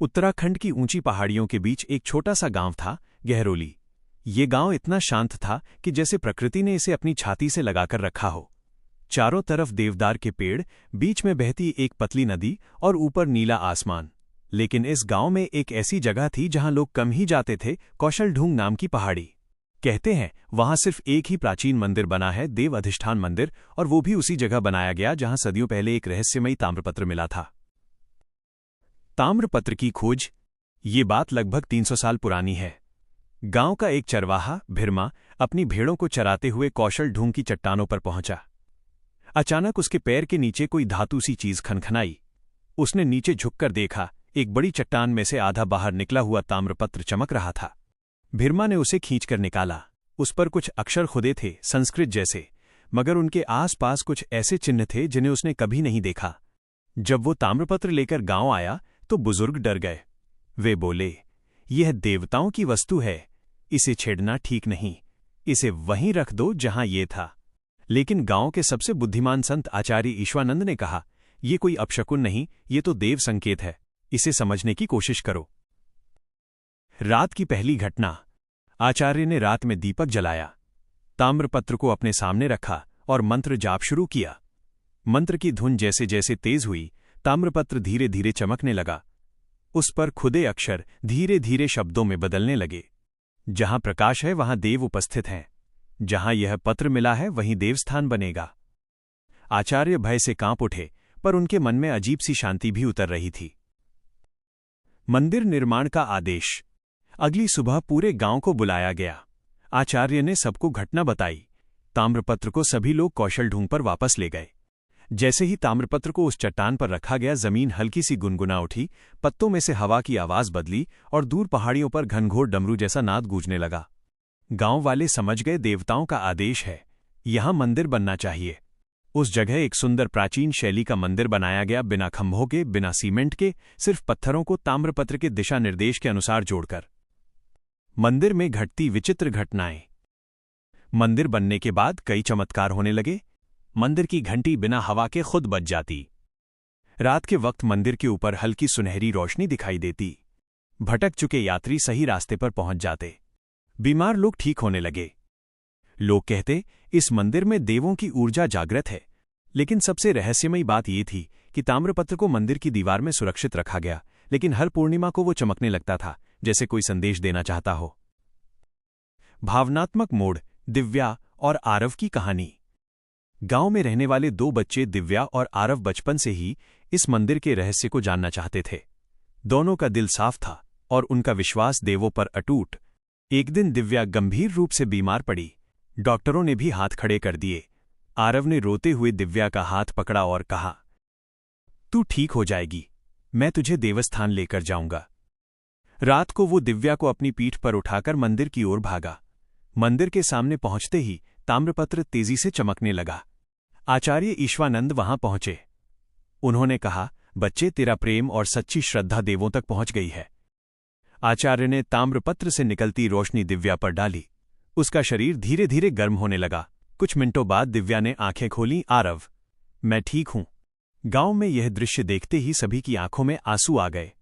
उत्तराखंड की ऊंची पहाड़ियों के बीच एक छोटा सा गांव था, गहरोली। ये गांव इतना शांत था कि जैसे प्रकृति ने इसे अपनी छाती से लगाकर रखा हो। चारों तरफ देवदार के पेड़, बीच में बहती एक पतली नदी और ऊपर नीला आसमान। लेकिन इस गांव में एक ऐसी जगह थी जहां लोग कम ही जाते थे, कौशलढूंग नाम की पहाड़ी। कहते हैं वहां सिर्फ एक ही प्राचीन मंदिर बना है, देव अधिष्ठान मंदिर, और वो भी उसी जगह बनाया गया जहां सदियों पहले एक रहस्यमयी ताम्रपत्र मिला था। ताम्रपत्र की खोज। ये बात लगभग 300 साल पुरानी है। गांव का एक चरवाहा भिरमा अपनी भेड़ों को चराते हुए कौशलढूंग की चट्टानों पर पहुंचा। अचानक उसके पैर के नीचे कोई धातु सी चीज खनखनाई। उसने नीचे झुककर देखा, एक बड़ी चट्टान में से आधा बाहर निकला हुआ ताम्रपत्र चमक रहा था। भिरमा ने उसे खींचकर निकाला। उस पर कुछ अक्षर खुदे थे, संस्कृत जैसे, मगर उनके आसपास कुछ ऐसे चिन्ह थे जिन्हें उसने कभी नहीं देखा। जब वो ताम्रपत्र लेकर गांव आया तो बुजुर्ग डर गए। वे बोले, यह देवताओं की वस्तु है, इसे छेड़ना ठीक नहीं, इसे वहीं रख दो जहां ये था। लेकिन गांव के सबसे बुद्धिमान संत आचार्य ईश्वानंद ने कहा, ये कोई अपशकुन नहीं, ये तो देव संकेत है, इसे समझने की कोशिश करो। रात की पहली घटना। आचार्य ने रात में दीपक जलाया, ताम्रपत्र को अपने सामने रखा और मंत्र जाप शुरू किया। मंत्र की धुन जैसे जैसे तेज हुई, ताम्रपत्र धीरे धीरे चमकने लगा। उस पर खुदे अक्षर धीरे धीरे शब्दों में बदलने लगे। जहां प्रकाश है वहां देव उपस्थित हैं, जहां यह पत्र मिला है वहीं देवस्थान बनेगा। आचार्य भय से कांप उठे, पर उनके मन में अजीब सी शांति भी उतर रही थी। मंदिर निर्माण का आदेश। अगली सुबह पूरे गांव को बुलाया गया। आचार्य ने सबको घटना बताई। ताम्रपत्र को सभी लोग कौशलढूंग पर वापस ले गए। जैसे ही ताम्रपत्र को उस चट्टान पर रखा गया, जमीन हल्की सी गुनगुना उठी, पत्तों में से हवा की आवाज बदली और दूर पहाड़ियों पर घनघोर डमरू जैसा नाद गूंजने लगा। गांव वाले समझ गए, देवताओं का आदेश है, यहां मंदिर बनना चाहिए। उस जगह एक सुंदर प्राचीन शैली का मंदिर बनाया गया, बिना खंभों के, बिना सीमेंट के, सिर्फ पत्थरों को ताम्रपत्र के दिशा निर्देश के अनुसार जोड़कर। मंदिर में घटती विचित्र घटनाएं। मंदिर बनने के बाद कई चमत्कार होने लगे। मंदिर की घंटी बिना हवा के खुद बज जाती। रात के वक्त मंदिर के ऊपर हल्की सुनहरी रोशनी दिखाई देती। भटक चुके यात्री सही रास्ते पर पहुंच जाते। बीमार लोग ठीक होने लगे। लोग कहते, इस मंदिर में देवों की ऊर्जा जागृत है। लेकिन सबसे रहस्यमयी बात यह थी कि ताम्रपत्र को मंदिर की दीवार में सुरक्षित रखा गया, लेकिन हर पूर्णिमा को वो चमकने लगता था, जैसे कोई संदेश देना चाहता हो। भावनात्मक मोड़। दिव्या और आरव की कहानी। गांव में रहने वाले दो बच्चे दिव्या और आरव बचपन से ही इस मंदिर के रहस्य को जानना चाहते थे। दोनों का दिल साफ था और उनका विश्वास देवों पर अटूट। एक दिन दिव्या गंभीर रूप से बीमार पड़ी। डॉक्टरों ने भी हाथ खड़े कर दिए। आरव ने रोते हुए दिव्या का हाथ पकड़ा और कहा, तू ठीक हो जाएगी, मैं तुझे देवस्थान लेकर जाऊंगा। रात को वो दिव्या को अपनी पीठ पर उठाकर मंदिर की ओर भागा। मंदिर के सामने पहुंचते ही ताम्रपत्र तेजी से चमकने लगा। आचार्य ईश्वानंद वहां पहुंचे। उन्होंने कहा, बच्चे, तेरा प्रेम और सच्ची श्रद्धा देवों तक पहुंच गई है। आचार्य ने ताम्रपत्र से निकलती रोशनी दिव्या पर डाली। उसका शरीर धीरे धीरे गर्म होने लगा। कुछ मिनटों बाद दिव्या ने आंखें खोलीं। आरव, मैं ठीक हूं। गांव में यह दृश्य देखते ही सभी की आंखों में आंसू आ गए।